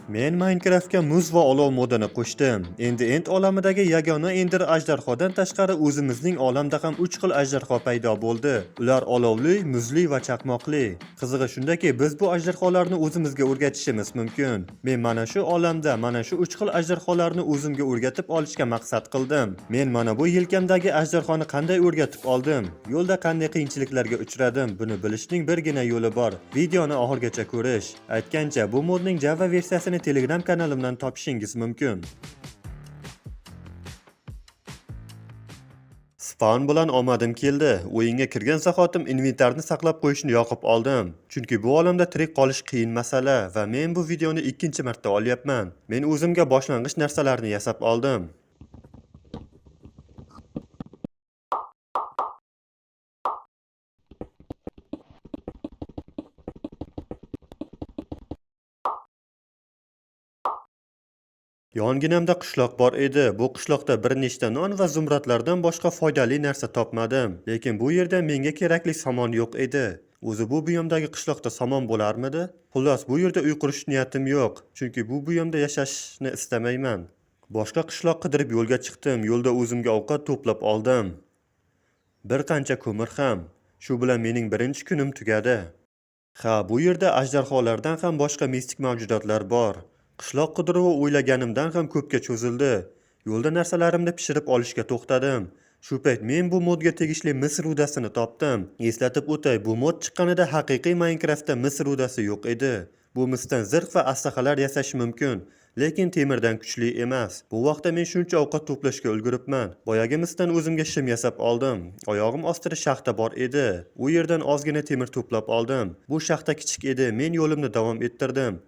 Men Minecraftga muz va olov modini qo'shdim. Endi End olamidagi yagona Ender ajdarhodan tashqari o'zimizning olamda ham 3 xil ajdarho paydo bo'ldi. Ular olovli, muzli va chaqmoqli. Qizig'i shundaki, biz bu ajdarholarni o'zimizga o'rgatishimiz mumkin. Men mana shu olamda mana shu 3 xil ajdarholarni o'zimga o'rgatib olishga maqsad qildim. Men mana bu yelkamdagi ajdarhoni qanday o'rgatib oldim? Yo'lda qanday qiyinchiliklarga uchradim? Buni bilishning birgina yo'li bor. Videoni oxirigacha ko'rish. Aytgancha, bu modning Java versiyasini Telegram kanalimdan topishingiz mumkin. Spawn bilan omadim keldi. O'yinga kirgan zahotim inventarni saqlab qo'yishni yoqib oldim. Chunki bu olamda tirik qolish qiyin masala va men bu videoni ikkinchi marta olyapman. Men o'zimga boshlang'ich narsalarni yasab oldim. Yonginamda qishloq bor edi. Bu qishloqda bir nechta non va zumradlardan boshqa foydali narsa topmadim. Lekin bu yerda menga kerakli somon yo'q edi. O'zi bu buyumdagi qishloqda somon bo'larmidi? Xullas, bu yerda uy qurish niyatim yo'q, chunki bu buyumda yashashni istamayman. Boshqa qishloq qidirib yo'lga chiqdim. Yo'lda o'zimga ovqat to'plab oldim. Bir qancha ko'mir ham. Shu bilan mening birinchi kunim tugadi. Ha, bu yerda ajdarholardan ham boshqa mistik mavjudotlar bor. Qishloq qidiruvi o'ylaganimdan ham ko'pga cho'zildi. Yo'lda narsalarimni pishirib olishga to'xtadim. Shu payt men bu modga tegishli mis rudasini topdim. Eslatib o'tay, bu mod chiqqanida haqiqiy Minecraftda mis rudasi yo'q edi. Bu misdan zirh va aslahalar yasash mumkin, lekin temirdan kuchli emas. Bu vaqtda men shuncha ovqat to'plashga ulguribman. Boyagi misdan o'zimga shim yasab oldim. Oyog'im ostida shaxta bor edi. U yerdan ozgina temir to'plab oldim. Bu shaxta kichik edi. Men yo'limni davom ettirdim.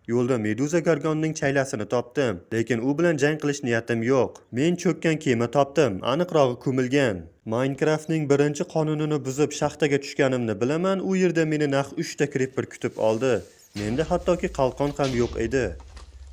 Yo'lda Meduza Gargonning chaylasini topdim, lekin u bilan jang qilish niyatim yo'q. Men cho'kkan kema topdim, aniqrog'i ko'milgan. Minecraftning birinchi qonunini buzib shaxtaga tushganimni bilaman, u yerda meni naq 3 ta creeper kutib oldi. Menda hattoki qalqon ham yo'q edi.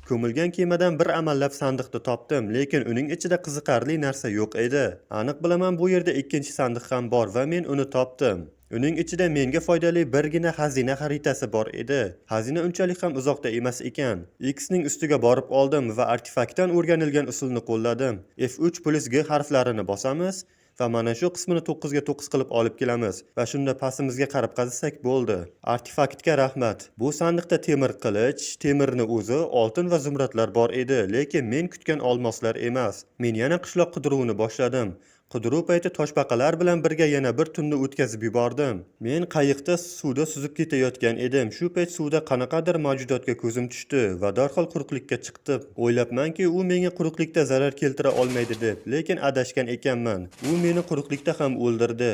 Ko'milgan kemadan bir amallab sandiqni topdim, lekin uning ichida qiziqarli narsa yo'q edi. Aniq bilaman, bu yerda ikkinchi sandiq ham bor va men uni topdim. Uning ichida menga foydali birgina xazina xaritasi bor edi. Xazina unchalik ham uzoqda emas ekan. X ning ustiga borib oldim va artefaktdan o'rganilgan usulni qo'lladim. F3+G harflarini bosamiz va mana shu qismini 9 ga 9 qilib olib kelamiz va shunda pastimizga qarab qazisak bo'ldi. Artefaktga rahmat. Bu sandiqda temir qilich, temirni o'zi, oltin va zumradlar bor edi, lekin men kutgan olmoslar emas. Men yana qishloq qidiruvini boshladim. Qidiruv payti toshbaqalar bilan birga yana bir tunni o'tkazib yubordim. Men qayiqda suvda suzib ketayotgan edim. Shu payt suvda qanaqadir mavjudotga ko'zim tushdi va darhol quruqlikka chiqdim. O'ylabmanki, u menga quruqlikda zarar keltira olmaydi deb, lekin adashgan ekanman. U meni quruqlikda ham o'ldirdi.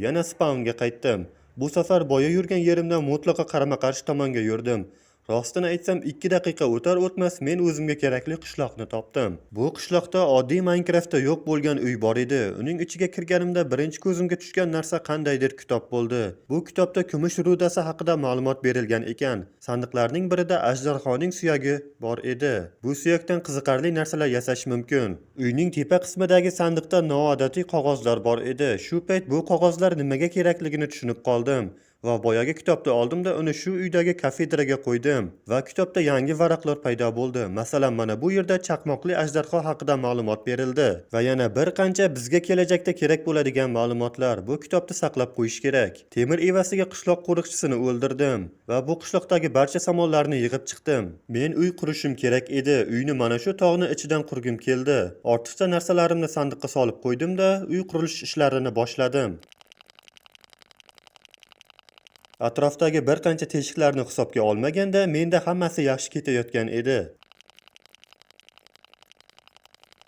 Yana spawnga qaytdim. Bu safar boya yurgan yerimdan mutlaqo qarama-qarshi tomonga yurdim. Rostini aytsam, 2 daqiqa o'tar o'tmas men o'zimga kerakli qishloqni topdim. Bu qishloqda oddiy Minecraftda yo'q bo'lgan uy bor edi. Uning ichiga kirganimda birinchi ko'zimga tushgan narsa qandaydir kitob bo'ldi. Bu kitobda kumush rudasi haqida ma'lumot berilgan ekan. Sandiqlarning birida ajdarhoning suyagi bor edi. Bu suyakdan qiziqarli narsalar yasash mumkin. Uyning tepa qismidagi sandiqda noodatiy qog'ozlar bor edi. Shu payt bu qog'ozlar nimaga kerakligini tushunib qoldim. Va boyagi kitobni oldimda uni shu uydagi kafedraga qo'ydim va kitobda yangi varaqlar paydo bo'ldi. Masalan, mana bu yerda chaqmoqli ajdarho haqida ma'lumot berildi va yana bir qancha bizga kelajakda kerak bo'ladigan ma'lumotlar. Bu kitobni saqlab qo'yish kerak. Temir evasiga qishloq qo'riqchisini o'ldirdim va bu qishloqdagi barcha samonlarni yig'ib chiqdim. Men uy qurishim kerak edi. Uyni mana shu tog'ni ichidan qurgim keldi. Ortiqcha narsalarimni sandiqqa solib qo'ydim-da, uy qurilish ishlarini boshladim. Atrofdagi bir qancha teshiklarni hisobga olmaganda menda hammasi yaxshi ketayotgan edi.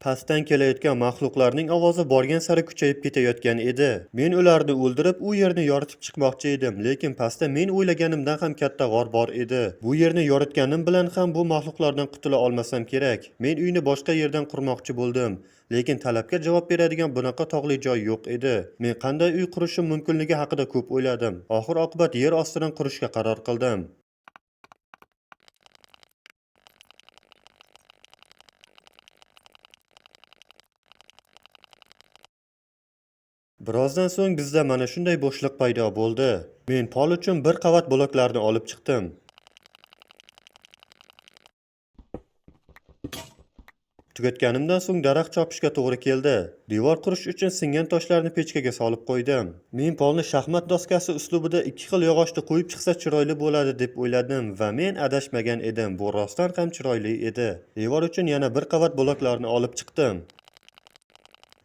Pastdan kelayotgan maxluqlarning ovozi borgan sari kuchayib ketayotgan edi. Men ularni o'ldirib, u yerni yoritib chiqmoqchi edim, lekin pastda men o'ylaganimdan ham katta g'or bor edi. Bu yerni yoritganim bilan ham bu maxluqlardan qutula olmasam kerak. Men uyni boshqa yerdan qurmoqchi bo'ldim, lekin talabga javob beradigan bunaqa tog'li joy yo'q edi. Men qanday uy qurishim mumkinligi haqida ko'p o'yladim. Oxir-oqibat yer ostidan qurishga qaror qildim. Birozdan so'ng bizda mana shunday bo'shliq paydo bo'ldi. Men pol uchun bir qavat bloklarni olib chiqdim. Tugatganimdan so'ng daraxt chopishga to'g'ri keldi. Devor qurish uchun singan toshlarni pechkaga solib qo'ydim. Men polni shaxmat doskasi uslubida ikki xil yog'ochni qo'yib chiqsa chiroyli bo'ladi deb o'yladim va men adashmagan edim. Bu rostdan ham chiroyli edi. Devor uchun yana bir qavat bloklarni olib chiqdim.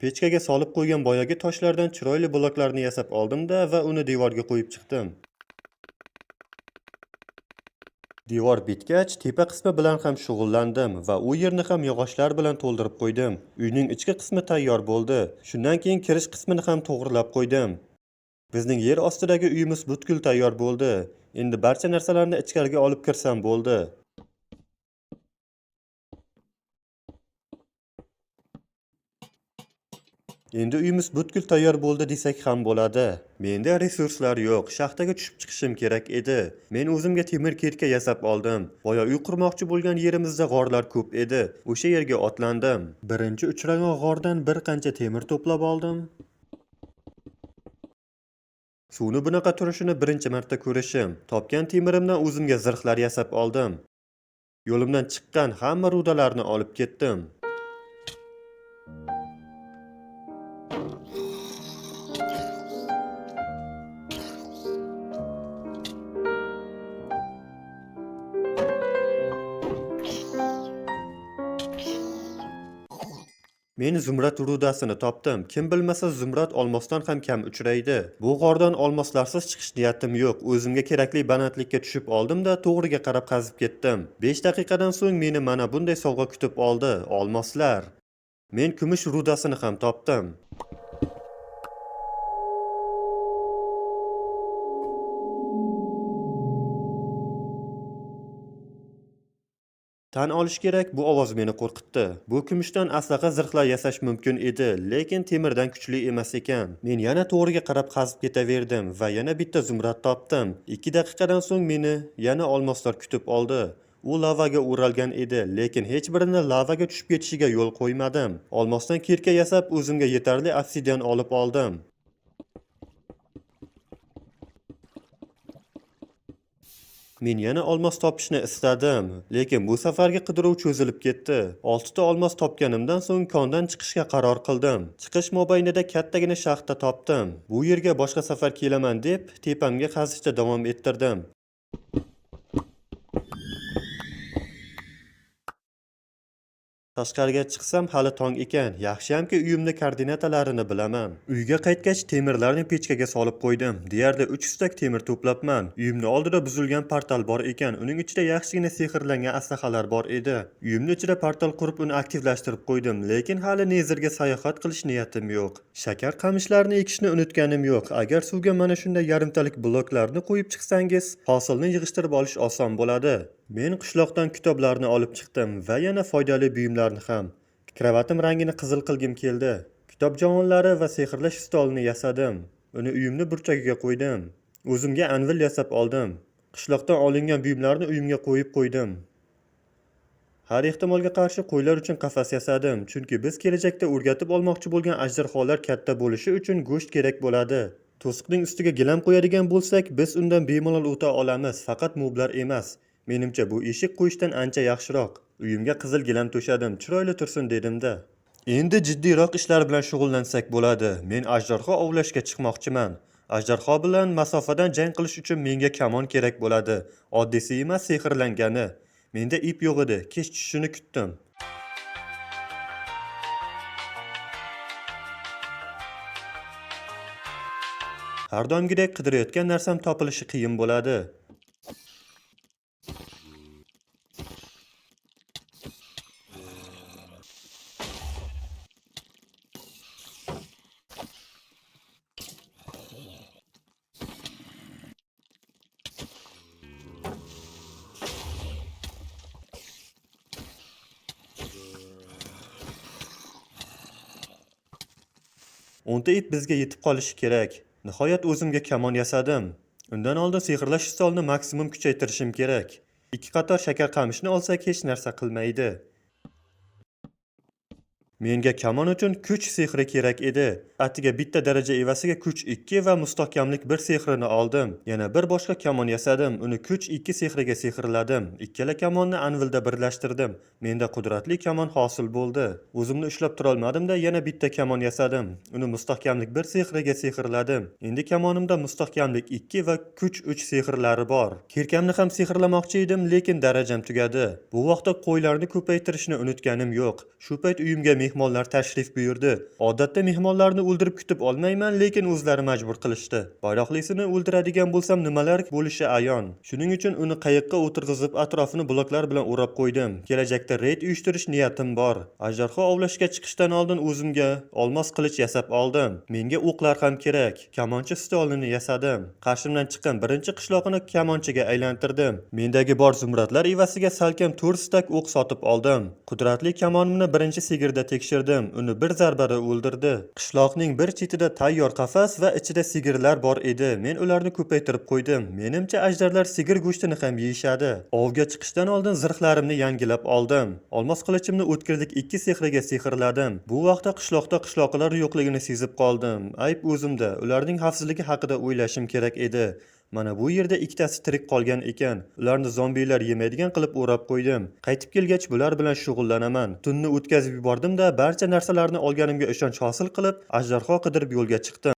Pechkaga solib qo'ygan boyagi toshlardan chiroyli bloklarni yasab oldim-da va uni devorga qo'yib chiqdim. Devor bitgach, tepa qismi bilan ham shug'ullandim va u yerni ham yog'ochlar bilan to'ldirib qo'ydim. Uyning ichki qismi tayyor bo'ldi. Shundan keyin kirish qismini ham to'g'rilab qo'ydim. Bizning yer ostidagi uyimiz butkul tayyor bo'ldi. Endi barcha narsalarni ichkariga olib kirsam bo'ldi. Endi uyimiz butkul tayyor bo'ldi desak ham bo'ladi. Menda resurslar yo'q. Shaxtaga tushib chiqishim kerak edi. Men o'zimga temir ketka yasab oldim. Boya uy qurmoqchi bo'lgan yerimizda g'orlar ko'p edi. O'sha yerga otlandim. Birinchi uchragan g'ordan bir qancha temir to'plab oldim. Suvni bunaqa turishini birinchi marta ko'rishim. Topgan temirimdan o'zimga zirhlar yasab oldim. Yo'limdan chiqqan hamma rudalarni olib ketdim. Men zumrad rudasini topdim. Kim bilmasa zumrad olmosdan ham kam uchraydi. Bu g'ordan olmoslarsiz chiqish niyatim yo'q. O'zimga kerakli balandlikka tushib oldim-da, to'g'riga qarab qazib ketdim. 5 daqiqadan so'ng meni mana bunday sovg'a kutib oldi. Olmoslar. Men kumush rudasini ham topdim. Tan olish kerak, bu ovoz meni qo'rqitdi. Bu kumushdan aslaqa zirhlar yasash mumkin edi, lekin temirdan kuchli emas ekan. Men yana to'g'riga qarab qazib ketaverdim va yana bitta zumrad topdim. 2 daqiqadan so'ng meni yana olmoslar kutib oldi. U lavaga o'ralgan edi, lekin hech birini lavaga tushib ketishiga yo'l qo'ymadim. Olmosdan kirka yasab, o'zimga yetarli obsidian olib oldim. Men yana olmos topishni istadim, lekin bu safargi qidiruv cho'zilib ketdi. 6 ta olmos topganimdan so'ng kondan chiqishga qaror qildim. Chiqish mobaynida kattagina shaxta topdim. Bu yerga boshqa safar kelaman deb tepamga qazishda davom ettirdim. Tashqariga chiqsam hali tong ekan. Yaxshiyamki uyimni koordinatalarini bilaman. Uyga qaytgach temirlarni pechkaga solib qo'ydim. Deyarli 300 tak temir to'plabman. Uyimni oldida buzilgan portal bor ekan. Uning ichida yaxshigina sehrlangan aslahalar bor edi. Uyimni ichida portal qurib uni aktivlashtirib qo'ydim, lekin hali Nezerga sayohat qilish niyatim yo'q. Shakar qamishlarni ekishni unutganim yo'q. Agar suvga mana shunday yarimtalik bloklarni qo'yib chiqsangiz, hosilni yig'ishtirib olish oson bo'ladi. Men qishloqdan kitoblarni olib chiqdim va yana foydali buyumlarni ham. Kravatim rangini qizil qilgim keldi. Kitob javonlari va sehrlash stolini yasadim. Uni uyimni burchagiga qo'ydim. O'zimga anvil yasab oldim. Qishloqdan olingan buyumlarni uyimga qo'yib qo'ydim. Har ehtimolga qarshi qo'ylar uchun qafas yasadim, chunki biz kelajakda o'rgatib olmoqchi bo'lgan ajdarholar katta bo'lishi uchun go'sht kerak bo'ladi. To'siqning ustiga gilam qo'yadigan bo'lsak, biz undan bemalol o'ta olamiz, faqat moblar emas. Menimcha bu eshik qo'yishdan ancha yaxshiroq. Uyimga qizil gilam to'shadim, chiroyli tursin dedim-da. Endi jiddiyroq ishlar bilan shug'ullansak bo'ladi. Men ajdarho ovlashga chiqmoqchiman. Ajdarho bilan masofadan jang qilish uchun menga kamon kerak bo'ladi. Oddiysi emas, sehrlangani. Menda ip yo'q edi, kech tushishini kutdim. Har doimgidek qidirayotgan narsam topilishi qiyin bo'ladi. O'nta ip bizga yetib qolishi kerak. Nihoyat o'zimga kamon yasadim. Undan oldin sehrlash stolini maksimum kuchaytirishim kerak. 2 qator shakar qamishni olsak hech narsa qilmaydi. Menga kamon uchun kuch sehri kerak edi. atiga bitta daraja evasiga kuch 2 va mustahkamlik 1 sehrini oldim. Yana bir boshqa kamon yasadim. Uni kuch 2 sehriga sehrladim. Ikkala kamonni anvilda birlashtirdim. Menda qudratli kamon hosil bo'ldi. O'zimni ushlab tura olmadim-da, yana bitta kamon yasadim. Uni mustahkamlik 1 sehriga sehrladim. Endi kamonimda mustahkamlik 2 va kuch 3 sehrlari bor. Kirkamni ham sehrlamoqchi edim, lekin darajam tugadi. Bu vaqtda qo'ylarni ko'paytirishni unutganim yo'q. Shu payt uyimga mehmonlar tashrif buyurdi. Odatda mehmonlarni o'ldirib kutib olmayman, lekin o'zlari majbur qilishdi. Bayroqlisini o'ldiradigan bo'lsam nimalar bo'lishi ayon. Shuning uchun uni qayiqqa o'tirg'izib atrofini bloklar bilan o'rab qo'ydim. Kelajakda reyd uyushtirish niyatim bor. Ajdarho ovlashga chiqishdan oldin o'zimga olmos qilich yasab oldim. Menga o'qlar ham kerak. Kamonchi stolini yasadim. Qarshimdan chiqqan birinchi qishloqni kamonchiga aylantirdim. Mendagi bor zumradlar evasiga salkam 4 stak o'q sotib oldim. Qudratli kamonimni birinchi sigirda tekshirdim. Uni bir zarbada o'ldirdi. Qishloqning bir chetida tayyor qafas va ichida sigirlar bor edi. Men ularni ko'paytirib qo'ydim. Menimcha ajdarlar sigir go'shtini ham yeyishadi. Ovga chiqishdan oldin zirhlarimni yangilab oldim. Olmos qilichimni o'tkirlik 2 sehriga sehrladim. Bu vaqtda qishloqda qishloqlar yo'qligini sezib qoldim. Ayb o'zimda. Ularning xavfsizligi haqida o'ylashim kerak edi. Mana bu yerda ikkitasi tirik qolgan ekan. Ularni zombilar yemaydigan qilib o'rab qo'ydim. Qaytib kelgach bular bilan shug'ullanaman. Tunni o'tkazib yubordim-da, barcha narsalarni olganimga ishonch hosil qilib, ajdarho qidirib yo'lga chiqdim.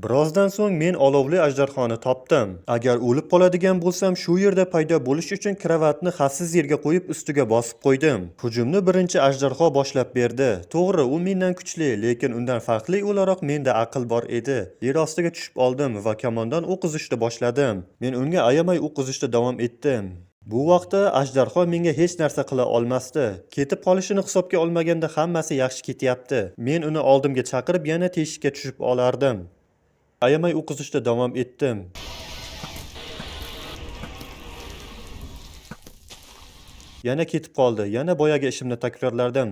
Birozdan so'ng men olovli ajdarhoni topdim. Agar o'lib qoladigan bo'lsam, shu yerda paydo bo'lish uchun kravatni xavfsiz yerga qo'yib ustiga bosib qo'ydim. Hujumni birinchi ajdarho boshlab berdi. To'g'ri, u mendan kuchli, lekin undan farqli o'laroq menda aql bor edi. Yer ostiga tushib oldim va kamondan o'q uzishni boshladim. Men unga ayamay o'q uzishda davom etdim. Bu vaqtda ajdarho menga hech narsa qila olmasdi. Ketib qolishini hisobga olmaganda hammasi yaxshi ketyapti. Men uni oldimga chaqirib yana teshikka tushib olardim. Ayamay o'q uzishda davom etdim. Yana ketib qoldi. Yana boyagi ishimni takrorlardim.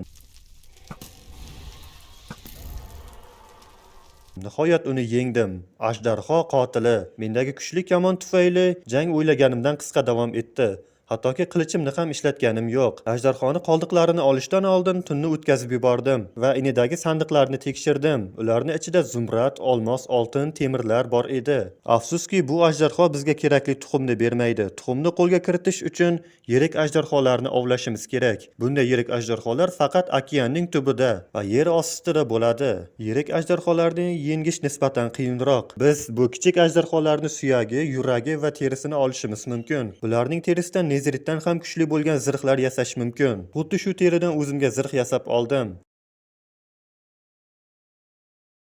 Nihoyat uni yengdim. Ajdarho qotili. Mendagi kuchli kamon tufayli jang o'ylaganimdan qisqa davom etdi. Hattoki qilichimni ham ishlatganim yo'q. Ajdarhoni qoldiqlarini olishdan oldin tunni o'tkazib yubordim va inidagi sandiqlarni tekshirdim. Ularning ichida zumrad, olmos, oltin, temirlar bor edi. Afsuski, bu ajdarho bizga kerakli tuxumni bermaydi. Tuxumni qo'lga kiritish uchun yirik ajdarholarni ovlashimiz kerak. Bunday yirik ajdarholar faqat okeanning tubida va yer ostida bo'ladi. Yirik ajdarholarni yengish nisbatan qiyinroq. Biz bu kichik ajdarholarni suyagi, yuragi va terisini olishimiz mumkin. Ularning terisidan neziritdan ham kuchli bo'lgan zirhlar yasash mumkin. Xuddi shu teridan o'zimga zirh yasab oldim.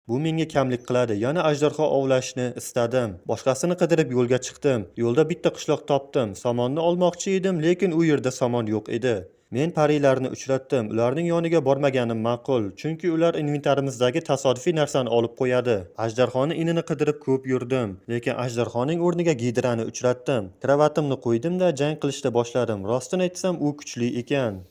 Bu menga kamlik qiladi. Yana ajdarho ovlashni istadim. Boshqasini qidirib yo'lga chiqdim. Yo'lda bitta qishloq topdim. Somonni olmoqchi edim, lekin u yerda somon yo'q edi. Men parilarni uchratdim. Ularning yoniga bormaganim ma'qul, chunki ular inventarimizdagi tasodifiy narsani olib qo'yadi. Ajdarhoni inini qidirib ko'p yurdim, lekin ajdarhoning o'rniga gidrani uchratdim. Kravatimni qo'ydim-da, jang qilishni boshladim. Rostini aytsam, u kuchli ekan.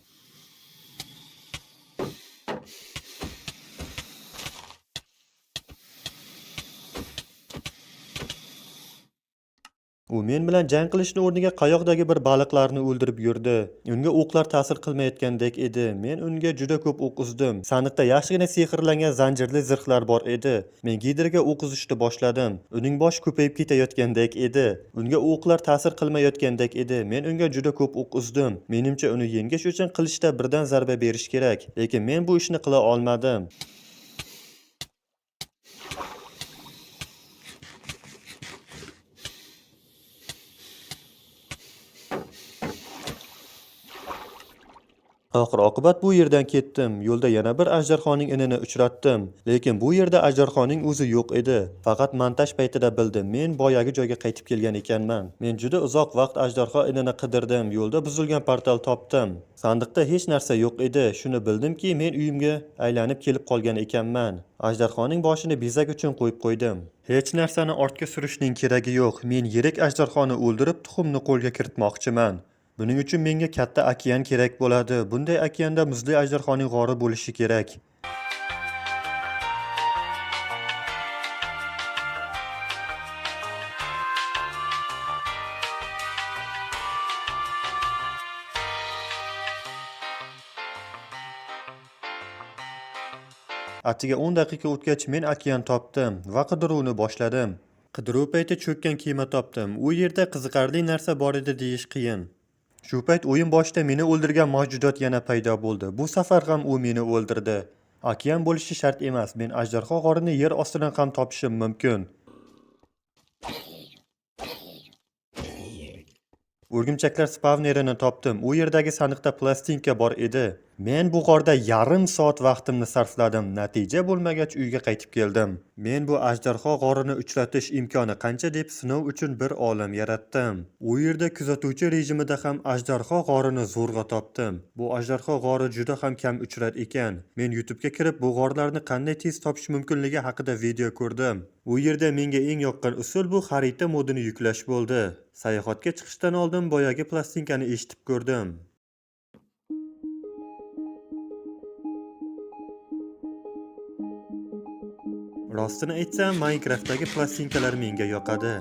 U men bilan jang qilishni o'rniga qayoqdagi bir baliqlarni o'ldirib yurdi. Unga o'qlar ta'sir qilmayotgandek edi. Men unga juda ko'p o'q uzdim. Sandiqda yaxshigina sehrlangan zanjirli zirhlar bor edi. Men gidraga o'q uzishni boshladim. Uning boshi ko'payib ketayotgandek edi. Unga o'qlar ta'sir qilmayotgandek edi. Men unga juda ko'p o'q uzdim. Menimcha uni yengish uchun qilichda birdan zarba berish kerak, lekin men bu ishni qila olmadim. Oxir-oqibat bu yerdan ketdim. Yo'lda yana bir ajdarhoning inini uchratdim. Lekin bu yerda ajdarhoning o'zi yo'q edi. Faqat montaj paytida bildim. Men boyagi joyga qaytib kelgan ekanman. Men juda uzoq vaqt ajdarho inini qidirdim. Yo'lda buzilgan portal topdim. Sandiqda hech narsa yo'q edi. Shuni bildimki, men uyimga aylanib kelib qolgan ekanman. Ajdarhoning boshini bezak uchun qo'yib qo'ydim. Hech narsani ortga surishning keragi yo'q. Men yirik ajdarhoni o'ldirib, tuxumni qo'lga kiritmoqchiman. Buning uchun menga katta okean kerak bo'ladi. Bunday okeanda muzli ajdarhoning g'ori bo'lishi kerak. Attiga 10 daqiqa o'tgach men okean topdim va qidiruvni boshladim. Qidiruv payti cho'kkan kema topdim. U yerda qiziqarli narsa bor edi deyish qiyin. Shu payt o'yin boshida meni o'ldirgan mavjudot yana paydo bo'ldi. Bu safar ham u meni o'ldirdi. Okean bo'lishi shart emas. Men ajdarho g'orini yer ostidan ham topishim mumkin. O'rgimchaklar spavnerini topdim. U yerdagi sandiqda plastinka bor edi. Men bu g'orda yarim soat vaqtimni sarfladim. Natija bo'lmagach uyga qaytib keldim. Men bu ajdarho g'orini uchratish imkoni qancha deb sinov uchun bir olam yaratdim. U yerda kuzatuvchi rejimida ham ajdarho g'orini zo'rg'a topdim. Bu ajdarho g'ori juda ham kam uchrar ekan. Men YouTube'ga kirib bu g'orlarni qanday tez topish mumkinligi haqida video ko'rdim. U yerda menga eng yoqqan usul bu xarita modini yuklash bo'ldi. Sayohatga chiqishdan oldin boyagi plastinkani eshitib ko'rdim. Rostini aytsam, Minecraftdagi plastinkalar menga yoqadi.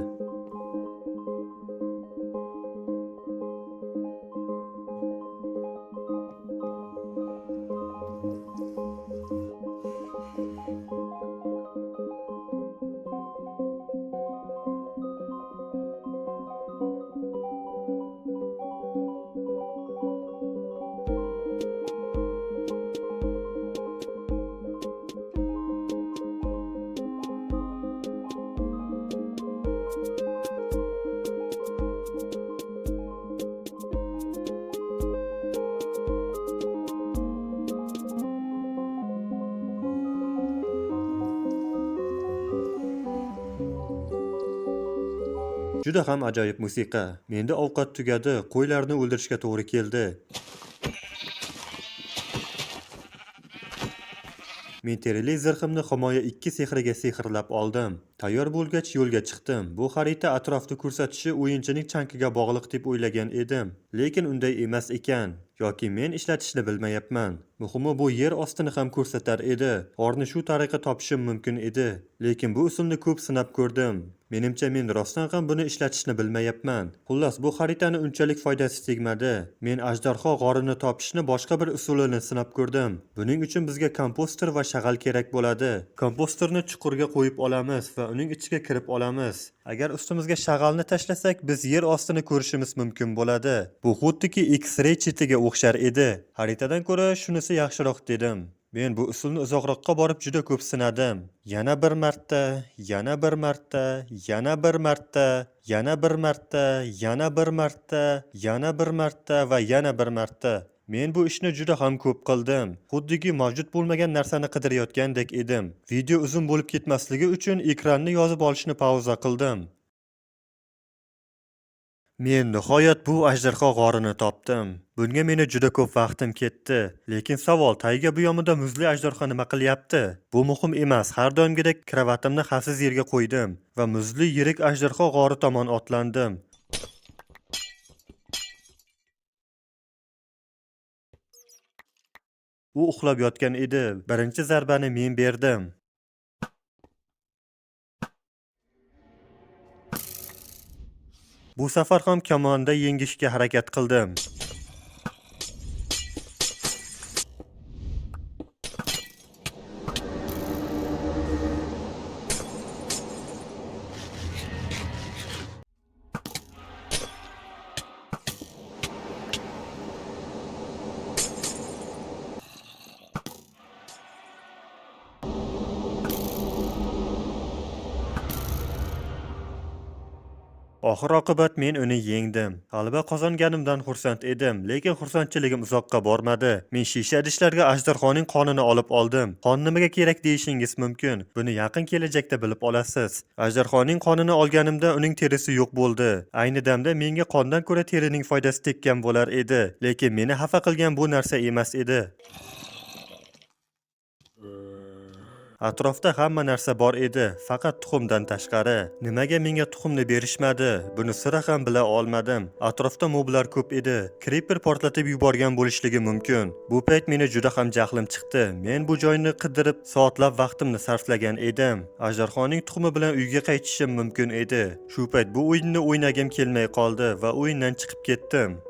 Juda ham ajoyib musiqa. Menda ovqat tugadi, qo'ylarni o'ldirishga to'g'ri keldi. Men terili zirhimni himoya 2 sehriga sehrlab oldim. Tayyor bo'lgach yo'lga chiqdim. Bu xarita atrofni ko'rsatishi o'yinchining chankiga bog'liq deb o'ylagan edim. Lekin unday emas ekan. Yoki men ishlatishni bilmayapman. Muhimi bu yer ostini ham ko'rsatar edi. G'orni shu tariqa topishim mumkin edi. Lekin bu usulni ko'p sinab ko'rdim. Menimcha men rostdan ham buni ishlatishni bilmayapman. Xullas bu xaritani unchalik foydasi tegmadi. Men ajdarho g'orini topishni boshqa bir usulini sinab ko'rdim. Buning uchun bizga komposter va shag'al kerak bo'ladi. Komposterni chuqurga qo'yib olamiz va uning ichiga kirib olamiz. Agar ustimizga shag'alni tashlasak, biz yer ostini ko'rishimiz mumkin bo'ladi. Bu xuddiki X-ray chetiga o'xshar edi. Xaritadan ko'ra shunisi yaxshiroq dedim. Men bu usulni uzoqroqqa borib juda ko'p sinadim. Yana bir marta, yana bir marta, yana bir marta, yana bir marta, yana bir marta, yana bir marta va yana bir marta. Men bu ishni juda ham ko'p qildim. Xuddiki mavjud bo'lmagan narsani qidirayotgandek edim. Video uzun bo'lib ketmasligi uchun ekranni yozib olishni pauza qildim. Men nihoyat bu ajdarho g'orini topdim. Bunga meni juda ko'p vaqtim ketdi. Lekin savol, tayga buyomida muzli ajdarho nima qilyapti? Bu muhim emas. Har doimgidek kravatimni xavfsiz yerga qo'ydim va muzli yirik ajdarho g'ori tomon otlandim. U uxlab yotgan edi. Birinchi zarbani men berdim. Bu safar ham kamonda yengishga harakat qildim. Oxir-oqibat men uni yengdim. G'alaba qozonganimdan xursand edim, lekin xursandchiligim uzoqqa bormadi. Men shisha idishlarga ajdarhoning qonini olib oldim. Qon nimaga kerak deyishingiz mumkin. Buni yaqin kelajakda bilib olasiz. Ajdarhoning qonini olganimda uning terisi yo'q bo'ldi. Ayni damda menga qondan ko'ra terining foydasi tekkan bo'lar edi, lekin meni xafa qilgan bu narsa emas edi. Atrofda hamma narsa bor edi, faqat tuxumdan tashqari. Nimaga menga tuxumni berishmadi? Buni sira ham bila olmadim. Atrofda moblar ko'p edi. Creeper portlatib yuborgan bo'lishligi mumkin. Bu payt meni juda ham jahlim chiqdi. Men bu joyni qidirib soatlab vaqtimni sarflagan edim. Ajdarhoning tuxumi bilan uyga qaytishim mumkin edi. Shu payt bu o'yinni o'ynagim kelmay qoldi va o'yindan chiqib ketdim.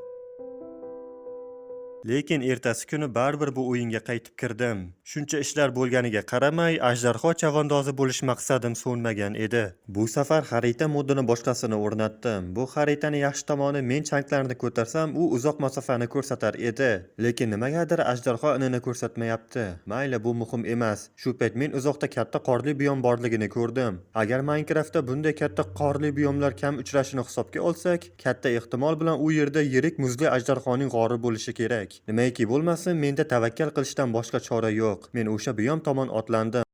Lekin ertasi kuni baribir bu o'yinga qaytib kirdim. Shuncha ishlar bo'lganiga qaramay, ajdarho chavandozi bo'lish maqsadim so'nmagan edi. Bu safar xarita modini boshqasini o'rnatdim. Bu xaritani yaxshi tomoni men chanklarni ko'tarsam, u uzoq masofani ko'rsatar edi. Lekin nimagadir ajdarho inini ko'rsatmayapti. Mayli, bu muhim emas. Shu payt men uzoqda katta qorli biyom borligini ko'rdim. Agar Minecraftda bunday katta qorli biyomlar kam uchrashini hisobga olsak, katta ehtimol bilan u yerda yirik muzli ajdarhoning g'ori bo'lishi kerak. Nimaiki bo'lmasin, menda tavakkal qilishdan boshqa chora yo'q. Men o'sha biyom tomon otlandim.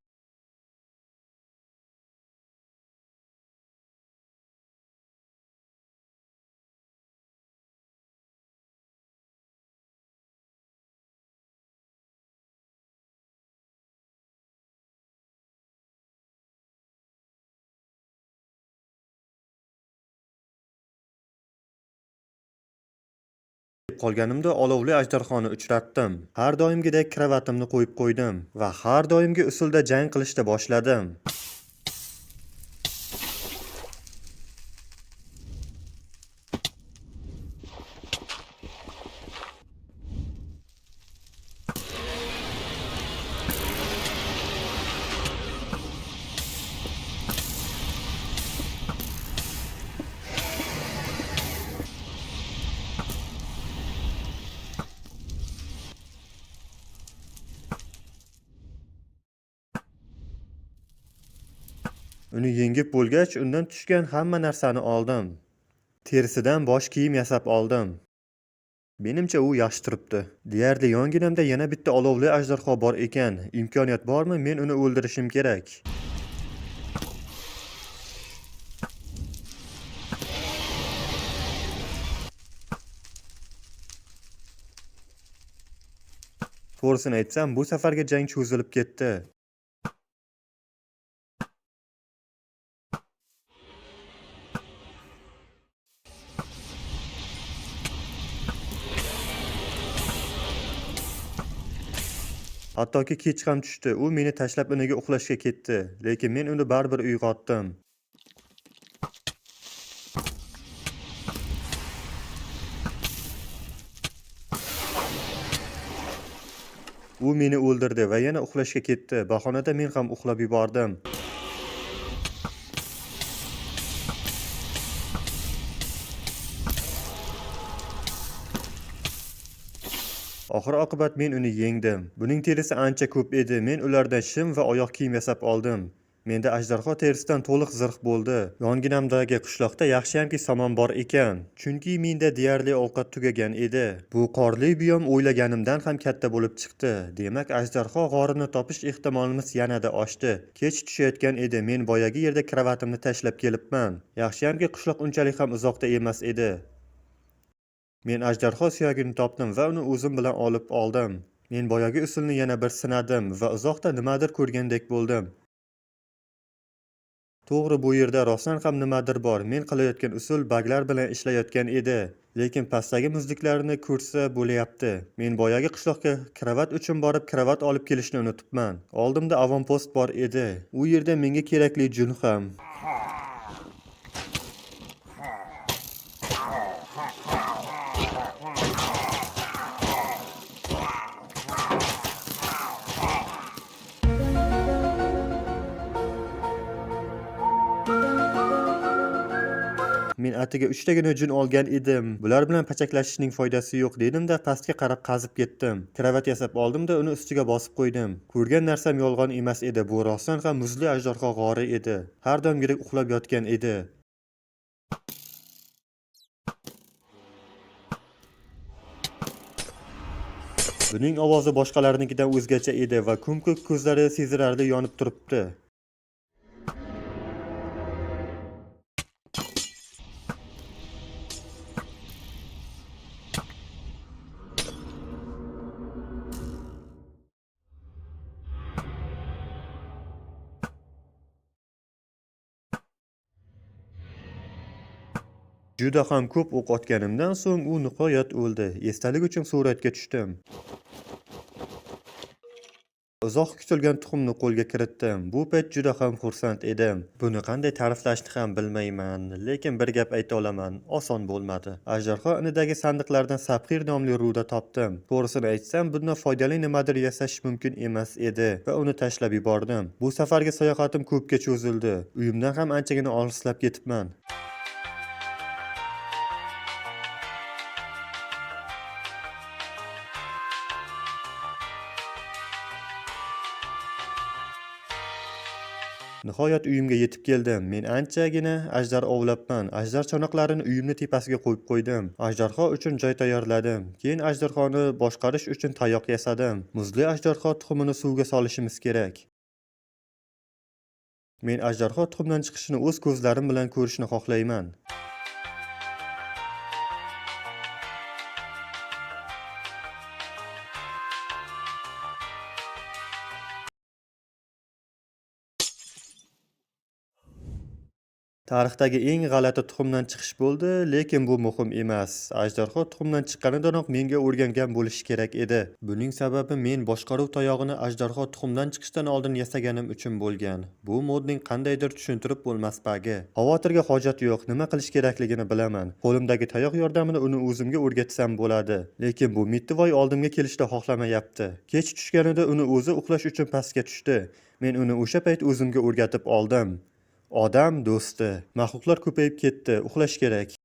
Qolganimda olovli ajdarhoni uchratdim. Har doimgidek kravatimni qo'yib qo'ydim va har doimgi usulda jang qilishda boshladim. Uni yengib bo'lgach, undan tushgan hamma narsani oldim. Terisidan bosh kiyim yasab oldim. Menimcha u yaxshi turibdi. Deyarli yonginamda yana bitta olovli ajdarho bor ekan. Imkoniyat bormi, men uni o'ldirishim kerak. To'g'risini aytsam, bu safargi jang cho'zilib ketdi. Hattoki kech ham tushdi. U meni tashlab iniga uxlashga ketdi. Lekin men uni baribir uyg'otdim. U meni o'ldirdi va yana uxlashga ketdi. Bahonada men ham uxlab yubordim. Oxir-oqibat men uni yengdim. Buning terisi ancha ko'p edi. Men ulardan shim va oyoq kiyim yasab oldim. Menda ajdarho terisidan to'liq zirh bo'ldi. Yonginamdagi qishloqda yaxshiyamki somon bor ekan. Chunki menda deyarli ovqat tugagan edi. Bu qorli biyom o'ylaganimdan ham katta bo'lib chiqdi. Demak, ajdarho g'orini topish ehtimolimiz yanada oshdi. Kech tushayotgan edi. Men boyagi yerda kravatimni tashlab kelibman. Yaxshiyamki qishloq unchalik ham uzoqda emas edi. Men ajdarho suyagini topdim va uni o'zim bilan olib oldim. Men boyagi usulni yana bir sinadim va uzoqda nimadir ko'rgandek bo'ldim. To'g'ri, bu yerda rostdan ham nimadir bor. Men qilayotgan usul baglar bilan ishlayotgan edi. Lekin pastdagi muzliklarni ko'rsa bo'layapti. Men boyagi qishloqqa kravat uchun borib kravat olib kelishni unutibman. Oldimda avonpost bor edi. U yerda menga kerakli jun ham. Men atiga 3 tagina jun olgan edim. Bular bilan pachaklashishning foydasi yo'q dedim-da pastga qarab qazib ketdim. Kravat yasab oldim-da uni ustiga bosib qo'ydim. Ko'rgan narsam yolg'on emas edi. Bu rostdan ham muzli ajdarho g'ori edi. Har doimgidek uxlab yotgan edi. Buning ovozi boshqalarinikidan o'zgacha edi va ko'm-ko'k ko'zlari sezilarli yonib turibdi. Juda ham ko'p o'q otganimdan so'ng u nihoyat o'ldi. Esdalik uchun suratga tushdim. Uzoq kutilgan tuxumni qo'lga kiritdim. Bu payt juda ham xursand edim. Buni qanday ta'riflashni ham bilmayman, lekin bir gap ayta olaman, oson bo'lmadi. Ajdarho inidagi sandiqlardan sapxir nomli ruda topdim. To'g'risini aytsam, bundan foydali nimadir yasash mumkin emas edi va uni tashlab yubordim. Bu safargi sayohatim ko'pga cho'zildi. Uyimdan ham anchagina olislab ketibman. Nihoyat uyimga yetib keldim. Men anchagina ajdar ovlabman. Ajdar chanoqlarini uyimni tepasiga qo'yib qo'ydim. Ajdarho uchun joy tayyorladim. Keyin ajdarhoni boshqarish uchun tayoq yasadim. Muzli ajdarho tuxumini suvga solishimiz kerak. Men ajdarho tuxumdan chiqishini o'z ko'zlarim bilan ko'rishni xohlayman. Tarixdagi eng g'alati tuxumdan chiqish bo'ldi, lekin bu muhim emas. Ajdarho tuxumdan chiqqanidanoq menga o'rgangan bo'lishi kerak edi. Buning sababi men boshqaruv tayog'ini ajdarho tuxumdan chiqishdan oldin yasaganim uchun bo'lgan. Bu modning qandaydir tushuntirib bo'lmas bagi. Xavotirga hojat yo'q, nima qilish kerakligini bilaman. Qo'limdagi tayoq yordamida uni o'zimga o'rgatsam bo'ladi. Lekin bu mittivoy oldimga kelishni xohlamayapti. Kech tushganida uni o'zi uxlash uchun pastga tushdi. Men uni o'sha payt o'zimga o'rgatib oldim. Odam do'sti. Maxluqlar ko'payib ketdi. Uxlash kerak.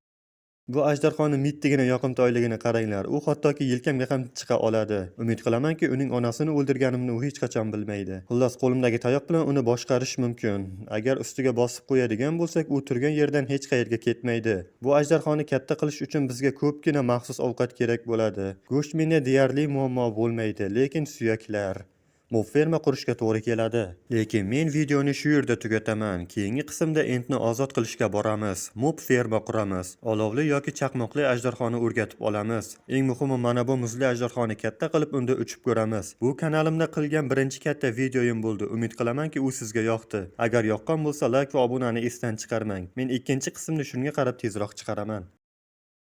Bu ajdarhoning mittigina yoqimtoyligini qaranglar. U hattoki yelkamga ham chiqa oladi. Umid qilamanki, uning onasini o'ldirganimni u hech qachon bilmaydi. Xullas, qo'limdagi tayoq bilan uni boshqarish mumkin. Agar ustiga bosib qo'yadigan bo'lsak, u turgan yerdan hech qayerga ketmaydi. Bu ajdarhoni katta qilish uchun bizga ko'pgina maxsus ovqat kerak bo'ladi. Go'sht menga deyarli muammo bo'lmaydi, lekin suyaklar mob ferma qurishga to'g'ri keladi. Lekin men videoni shu yerda tugataman. Keyingi qismda entni ozod qilishga boramiz. Mob ferma quramiz. Olovli yoki chaqmoqli ajdarhoni o'rgatib olamiz. Eng muhimi mana bu muzli ajdarhoni katta qilib unda uchib ko'ramiz. Bu kanalimda qilgan birinchi katta videoyim bo'ldi. Umid qilamanki, u sizga yoqdi. Agar yoqqan bo'lsa, like va obunani esdan chiqarmang. Men ikkinchi qismni shunga qarab tezroq chiqaraman.